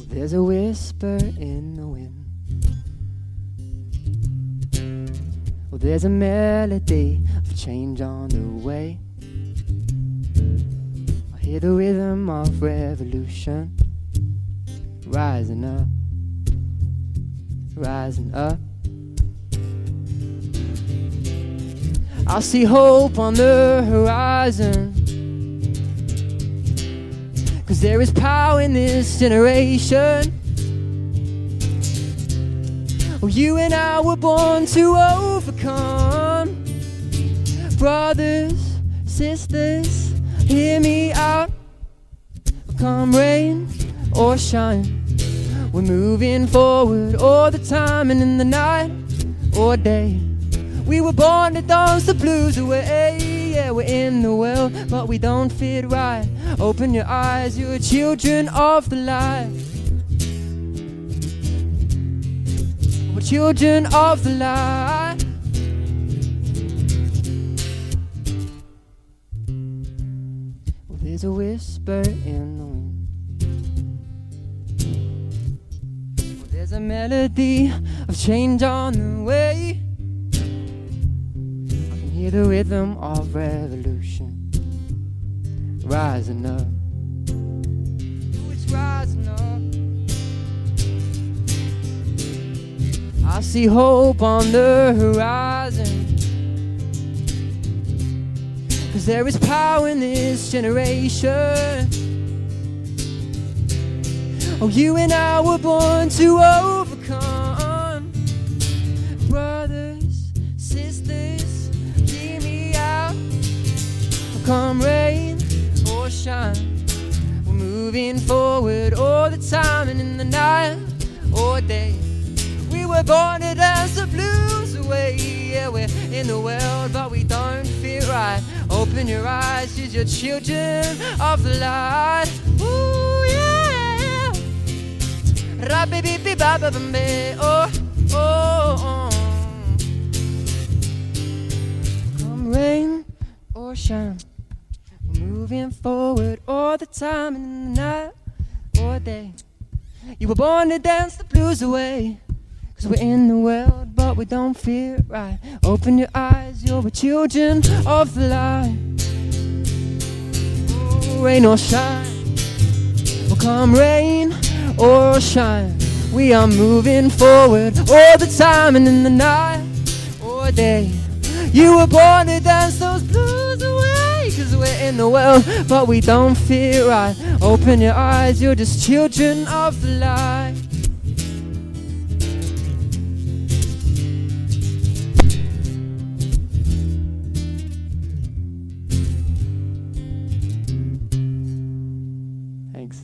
S1: There's a whisper in the wind. Well, there's a melody of of change on the way. I hear the rhythm of revolution, rising up, rising up. I see hope on the horizon, 'cause there is power in this generation. Oh, you and I were born to overcome. Brothers, sisters, hear me out. Come rain or shine, we're moving forward all the time, and in the night or day, we were born to dance the blues away. Yeah, we're in the world, but we don't fit right. Open your eyes, you're children of the light. We're children of the light. Well, there's a whisper in the wind. Well, there's a melody of change on the way. Hear the rhythm of revolution, rising up. Oh, it's rising up. I see hope on the horizon, 'cause there is power in this generation. Oh, you and I were born to overcome. Brothers, sisters, come rain or shine, we're moving forward all the time, and in the night or day, we were born to dance the blues away. Yeah, we're in the world, but we don't feel right. Open your eyes, you're children of the light. Ooh, yeah. Ra-bi-bi-bi-ba-ba-ba-ba. Oh, oh, oh. Come rain or shine, moving forward all the time, and in the night or day, you were born to dance the blues away. 'Cause we're in the world, but we don't feel right. Open your eyes, you're children of the light. Oh, rain or shine, well, come rain or shine, we are moving forward all the time, and in the night or day, you were born to dance those blues away. 'Cause we're in the world, but we don't feel right. Open your eyes, you're just children of the light. Thanks.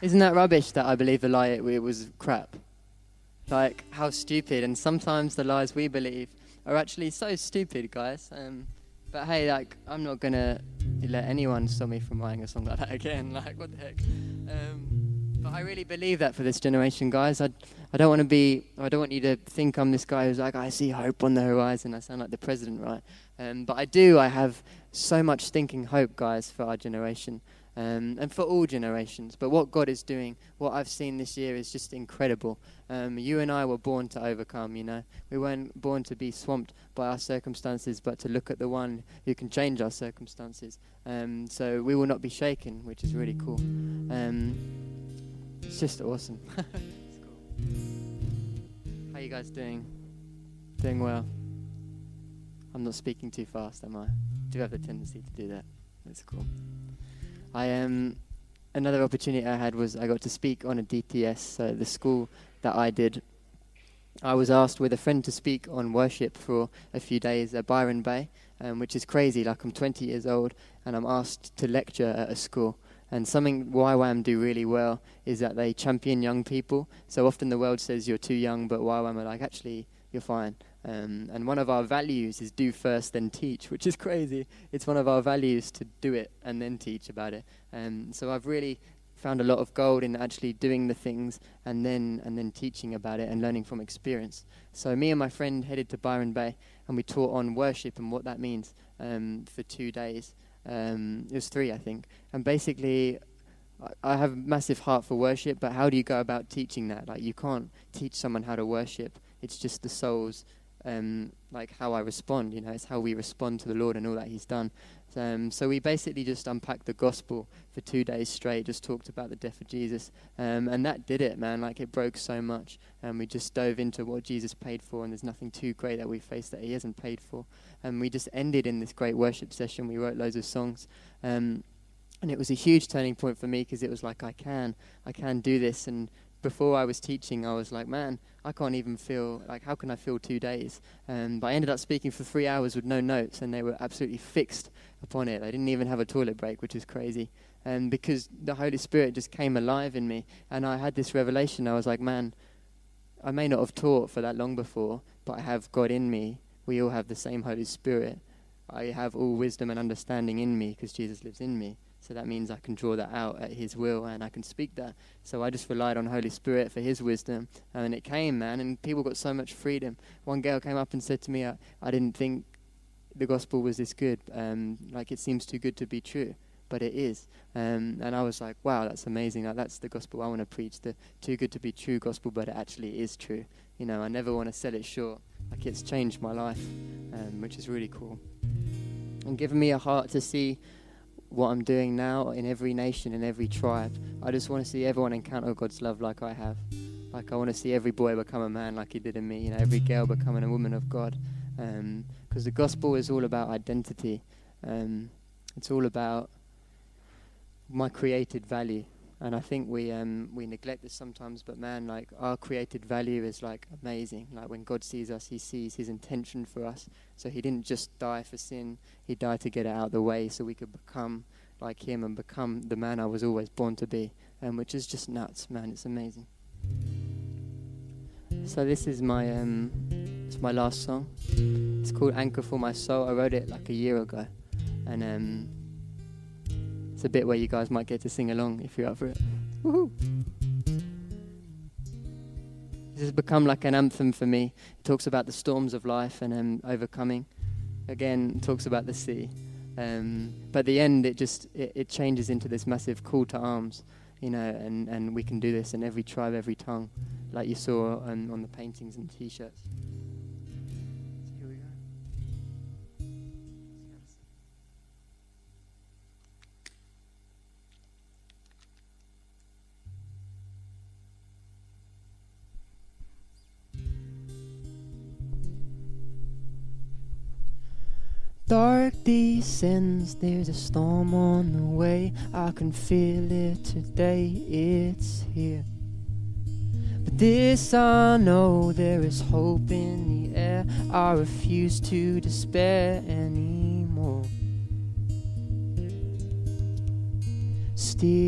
S1: Isn't that rubbish that I believe the lie it was crap? Like, how stupid, and sometimes the lies we believe are actually so stupid, guys. But hey, like, I'm not gonna let anyone stop me from writing a song like that again. Like, what the heck? But I really believe that for this generation, guys. I don't want you to think I'm this guy who's like, I see hope on the horizon. I sound like the president, right? But I do. I have so much stinking hope, guys, for our generation. And for all generations. But what God is doing, what I've seen this year is just incredible. You and I were born to overcome, you know. We weren't born to be swamped by our circumstances, but to look at the one who can change our circumstances. So we will not be shaken, which is really cool. It's just awesome. It's cool. How you guys doing? Doing well? I'm not speaking too fast, am I? Do have the tendency to do that. That's cool. Another opportunity I had was I got to speak on a DTS, so the school that I did. I was asked with a friend to speak on worship for a few days at Byron Bay, which is crazy. Like, I'm 20 years old and I'm asked to lecture at a school. And something YWAM do really well is that they champion young people. So often the world says you're too young, but YWAM are like, actually, you're fine. And one of our values is do first, then teach, which is crazy. It's one of our values to do it and then teach about it. So I've really found a lot of gold in actually doing the things and then teaching about it and learning from experience. So me and my friend headed to Byron Bay and we taught on worship and what that means for 2 days. It was 3, I think. And basically I have a massive heart for worship, but how do you go about teaching that? Like, you can't teach someone how to worship. It's just the soul's, like how I respond, it's how we respond to the Lord and all that he's done. So we basically just unpacked the gospel for 2 days straight, just talked about the death of Jesus. And that did it, man. Like, it broke so much. And we just dove into what Jesus paid for, and there's nothing too great that we face that he hasn't paid for. And we just ended in this great worship session. We wrote loads of songs. And it was a huge turning point for me, because it was like, I can do this. And before I was teaching, I was like, man, I can't even feel, like, how can I feel 2 days? But I ended up speaking for 3 hours with no notes, and they were absolutely fixed upon it. They didn't even have a toilet break, which is crazy. And because the Holy Spirit just came alive in me, and I had this revelation. I was like, man, I may not have taught for that long before, but I have God in me. We all have the same Holy Spirit. I have all wisdom and understanding in me, because Jesus lives in me. So that means I can draw that out at his will, and I can speak that. So I just relied on Holy Spirit for his wisdom. And it came, man, and people got so much freedom. One girl came up and said to me, I didn't think the gospel was this good. Like, it seems too good to be true. But it is. And I was like, wow, that's amazing. Like, that's the gospel I want to preach, the too good to be true gospel, but it actually is true. I never want to sell it short. Like, it's changed my life, which is really cool. And given me a heart to see what I'm doing now in every nation, in every tribe. I just want to see everyone encounter God's love like I have. Like, I want to see every boy become a man like he did in me, every girl becoming a woman of God. Because the gospel is all about identity. It's all about my created value. And I think we neglect this sometimes, but man, like, our created value is like amazing. Like, when God sees us, he sees his intention for us. So he didn't just die for sin, he died to get it out of the way so we could become like him and become the man I was always born to be, which is just nuts, man. It's amazing. So this is my it's my last song. It's called Anchor for My Soul. I wrote it like a year ago, and it's a bit where you guys might get to sing along if you're up for it. Woohoo! This has become like an anthem for me. It talks about the storms of life and overcoming. Again, it talks about the sea. But at the end, it changes into this massive call to arms, and we can do this in every tribe, every tongue, like you saw on the paintings and T-shirts. So here we go. Dark descends, there's a storm on the way. I can feel it today, it's here. But this I know, there is hope in the air. I refuse to despair anymore. Steal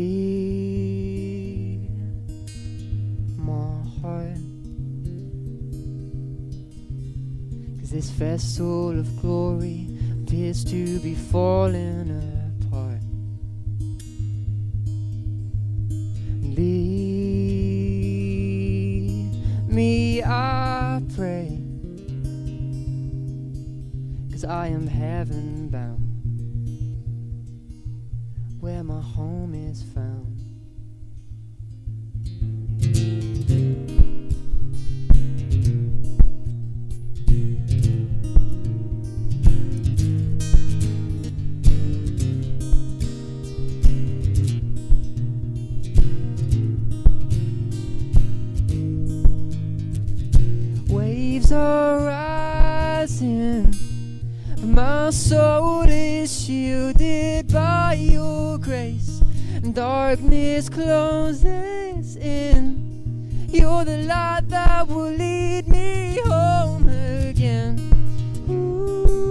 S1: my heart, 'cause this vessel of glory appears to be falling apart. Lead me, I pray, 'cause I am heaven bound, where my home is found. Are rising, but my soul is shielded by your grace, and darkness closes in. You're the light that will lead me home again. Ooh,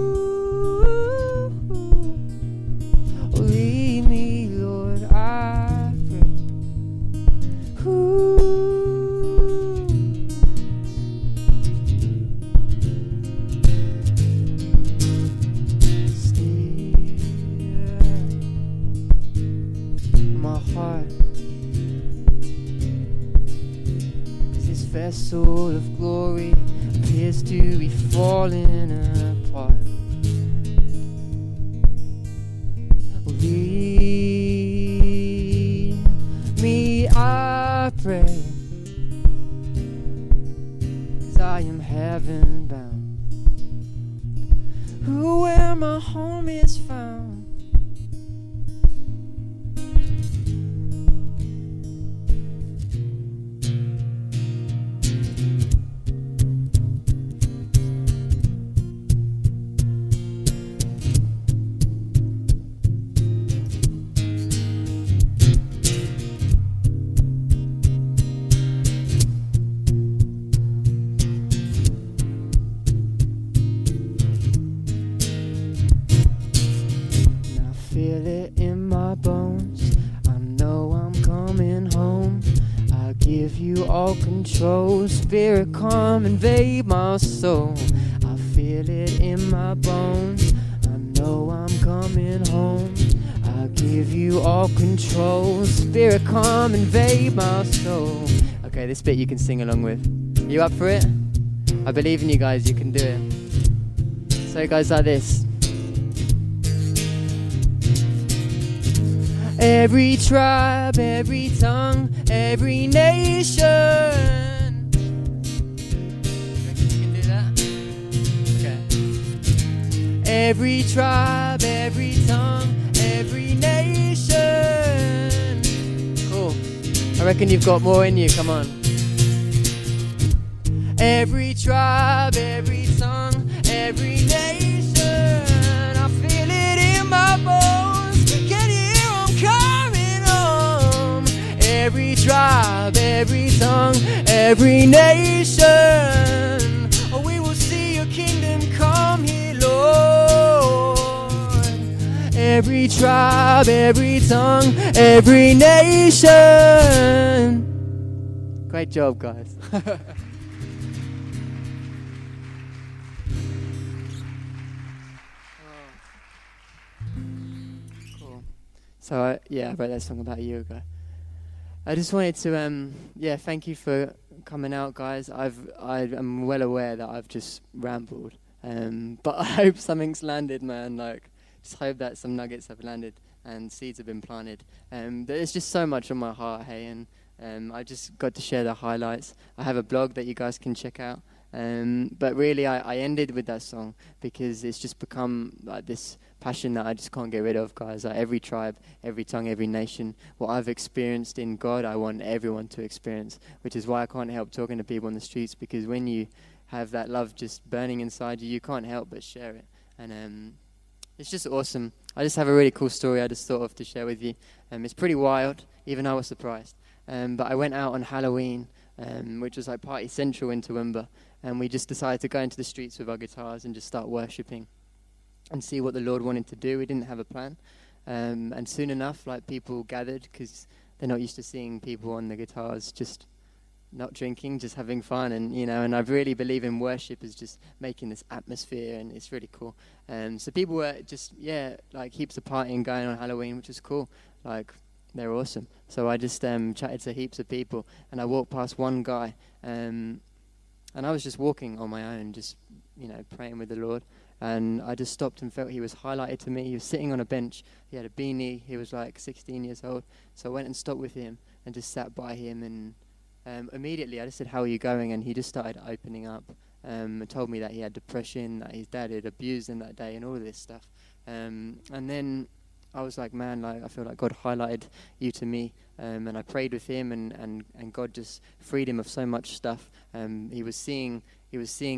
S1: lead me, Lord, I pray. Ooh. Vessel of glory appears to be falling apart. Lead pray, 'cause I am heaven bound. Where my home is found. Feel it in my bones, I know I'm coming home. I give you all control, Spirit come invade my soul. I feel it in my bones, I know I'm coming home. I give you all control, Spirit come invade my soul. Okay, this bit you can sing along with. You up for it? I believe in you guys, you can do it. So it goes like this. Every tribe, every tongue, every nation. Reckon you can do that? Okay. Every tribe, every tongue, every nation. Cool. I reckon you've got more in you, come on. Every tribe, every tongue, every nation. I feel it in my bones. Can you hear 'em coming home? Every tribe, every tongue, every nation. Oh, we will see your kingdom come here, Lord. Every tribe, every tongue, every nation. Great job, guys. So, I wrote that song about a year ago. I just wanted to, thank you for coming out, guys. I am well aware that I've just rambled, but I hope something's landed, man. Like, just hope that some nuggets have landed and seeds have been planted. There's just so much on my heart, hey, and I just got to share the highlights. I have a blog that you guys can check out. But really, I ended with that song because it's just become like this passion that I just can't get rid of, guys. Like every tribe, every tongue, every nation, what I've experienced in God, I want everyone to experience, which is why I can't help talking to people on the streets, because when you have that love just burning inside you, you can't help but share it. And it's just awesome. I just have a really cool story I just thought of to share with you. It's pretty wild, even I was surprised. But I went out on Halloween, which was like party central in Twoomba. And we just decided to go into the streets with our guitars and just start worshipping and see what the Lord wanted to do. We didn't have a plan. And soon enough, like, people gathered because they're not used to seeing people on the guitars just not drinking, just having fun. And, and I really believe in worship as just making this atmosphere, and it's really cool. So people were just, like heaps of partying going on Halloween, which is cool. Like, they're awesome. So I just chatted to heaps of people, and I walked past one guy, and I was just walking on my own, just, praying with the Lord. And I just stopped and felt he was highlighted to me. He was sitting on a bench. He had a beanie. He was like 16 years old. So I went and stopped with him and just sat by him. And immediately I just said, "How are you going?" And he just started opening up and told me that he had depression, that his dad had abused him that day and all of this stuff. And then I was like, man, like, I feel like God highlighted you to me. And I prayed with him, and God just freed him of so much stuff. He was seeing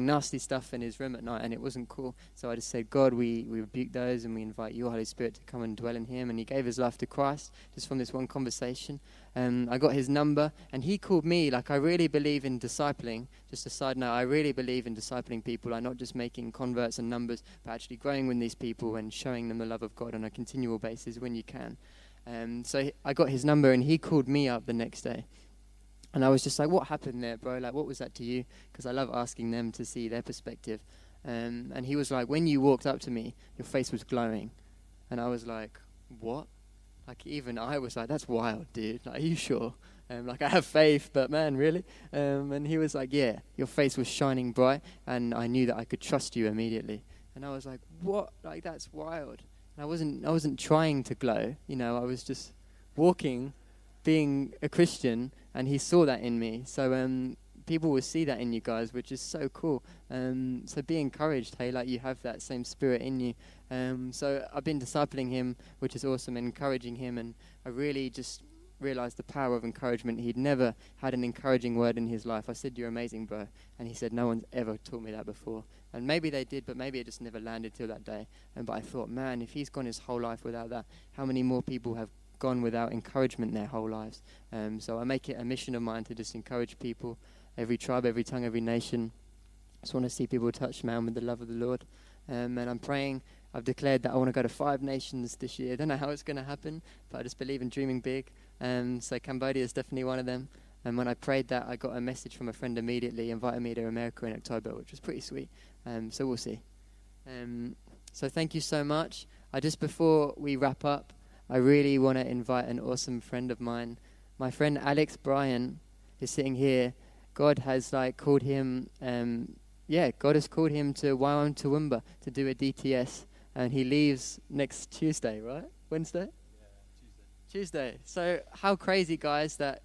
S1: nasty stuff in his room at night, and it wasn't cool. So I just said, God, we rebuke those, and we invite your Holy Spirit to come and dwell in him. And he gave his life to Christ just from this one conversation. I got his number, and he called me. Like, I really believe in discipling. Just a side note, I really believe in discipling people, like not just making converts and numbers, but actually growing with these people and showing them the love of God on a continual basis when you can. So I got his number, and he called me up the next day. And I was just like, what happened there, bro? Like, what was that to you? Because I love asking them to see their perspective. And he was like, when you walked up to me, your face was glowing. And I was like, what? Like, even I was like, that's wild, dude. Like, are you sure? Like, I have faith, but man, really? And he was like, yeah, your face was shining bright, and I knew that I could trust you immediately. And I was like, what? Like, that's wild. And I wasn't trying to glow. I was just walking being a Christian, and he saw that in me. So people will see that in you guys, which is so cool. So be encouraged, hey, like you have that same spirit in you. So I've been discipling him, which is awesome, and encouraging him, and I really just realized the power of encouragement. He'd never had an encouraging word in his life. I said, "You're amazing, bro." And he said, "No one's ever taught me that before." And maybe they did, but maybe it just never landed till that day. But I thought, man, if he's gone his whole life without that, how many more people have gone without encouragement their whole lives? So I make it a mission of mine to just encourage people, every tribe, every tongue, every nation. I just want to see people touched, man, with the love of the Lord. And I'm praying. I've declared that I want to go to 5 nations this year. I don't know how it's going to happen, but I just believe in dreaming big. So Cambodia is definitely one of them. And when I prayed that, I got a message from a friend immediately, inviting me to America in October, which was pretty sweet. So we'll see. So thank you so much. Before we wrap up, I really want to invite an awesome friend of mine. My friend Alex Bryan is sitting here. God has called him, God has called him to YWAM Twoomba to do a DTS. And he leaves next Tuesday, right? Wednesday? Yeah, Tuesday. So how crazy, guys, that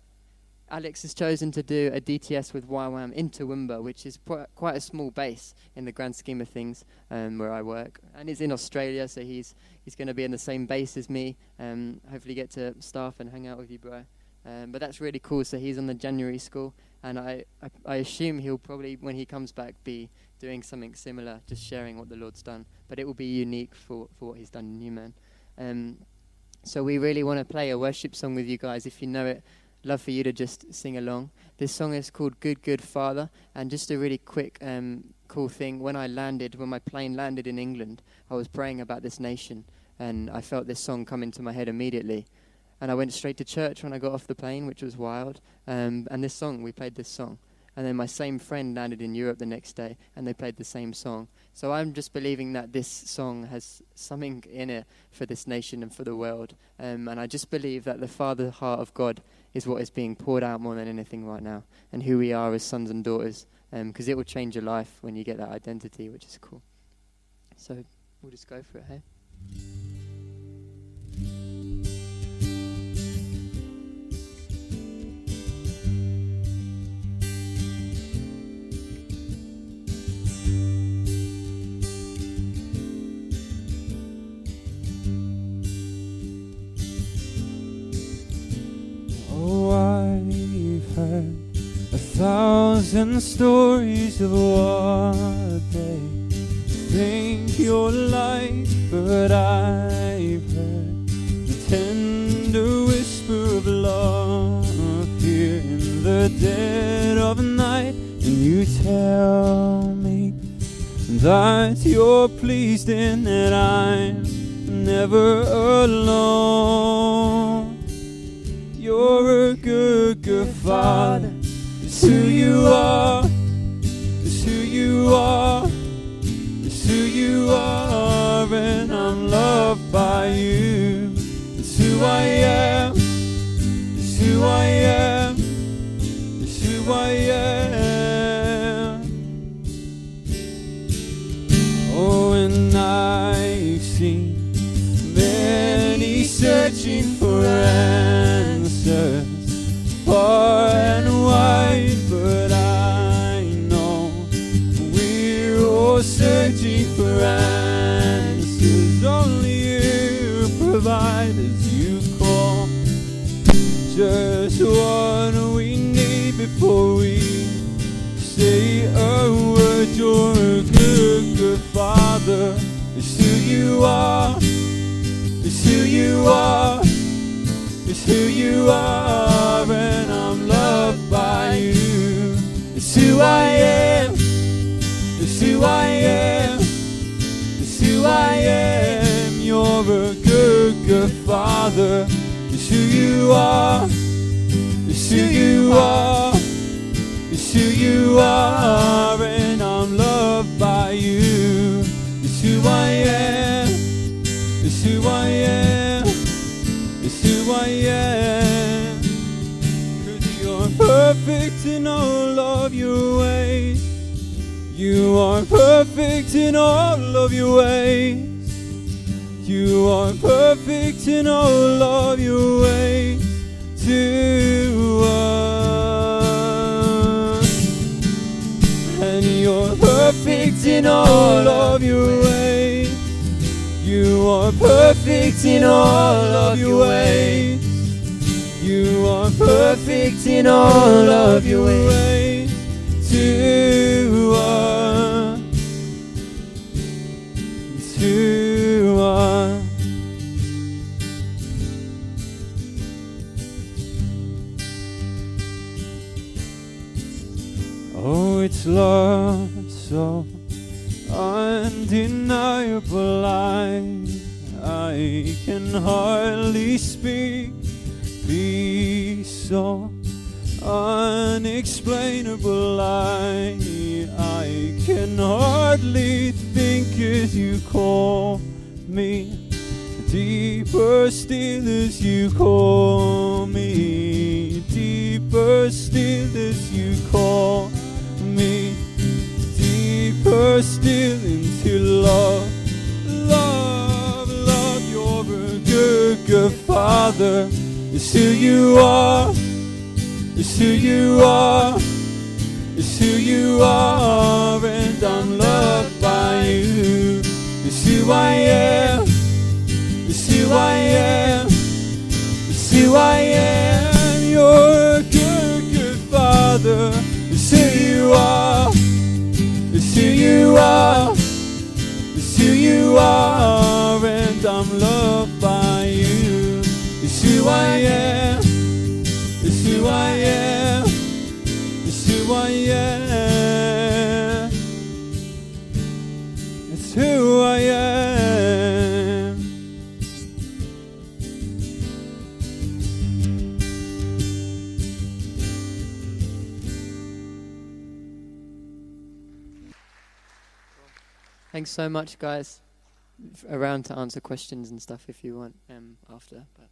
S1: Alex has chosen to do a DTS with YWAM in Toowoomba, which is quite a small base in the grand scheme of things where I work. And he's in Australia, so he's going to be in the same base as me. Hopefully get to staff and hang out with you, bro. But that's really cool. So he's on the January school, and I assume he'll probably, when he comes back, be doing something similar, just sharing what the Lord's done. But it will be unique for what he's done in you, man. So we really want to play a worship song with you guys. If you know it, love for you to just sing along. This song is called Good, Good Father. And just a really quick, cool thing. When my plane landed in England, I was praying about this nation, and I felt this song come into my head immediately. And I went straight to church when I got off the plane, which was wild. And we played this song. And then my same friend landed in Europe the next day, and they played the same song. So I'm just believing that this song has something in it for this nation and for the world. And I just believe that the Father heart of God is what is being poured out more than anything right now, and who we are as sons and daughters, because it will change your life when you get that identity, which is cool. So we'll just go for it, hey?
S3: I've heard 1,000 stories of what they think you're like, but I've heard the tender whisper of love here in the dead of night. And you tell me that you're pleased and that I'm never alone. You're a good, good Father. It's who you are. It's who you are. It's who you are. And I'm loved by you. It's who I am. It's who I am. It's who I am. Oh, and I've seen many searching for answers far and wide, but I know we're all searching for answers. Only you provide as you call just what we need before we say a word. You're a good, good Father. It's who you are. It's who you are. It's who you are, and I'm loved by you. It's who I am. It's who I am. It's who I am. You're a good, good Father. It's who you are. It's who you are. It's who you are, and I'm loved by you. It's who I am. It's who I am. It's who I am. 'Cause you're perfect in all of your ways. You are perfect in all of your ways. You are perfect in all of your ways. To to us. And you're perfect in all of your ways. You are perfect in all of your ways. You are perfect in all of your ways to us, to us. Oh, it's love so undeniable, I can hardly speak. Peace so unexplainable, I can hardly think as you call me. Deeper still as you call me. Deeper still as you call me. Deeper still into love. Love, love, you're a good, good Father. It's who you are. It's who you are. It's who you are. And I'm loved by you. It's who I am. It's who I am. It's who I am. You're a good, good Father. It's who you are. It's who you are. It's who you are. And I'm loved by you. It's who I am. It's who I am. It's who I am. It's who I am.
S1: Thanks so much, guys. Around to answer questions and stuff if you want after. But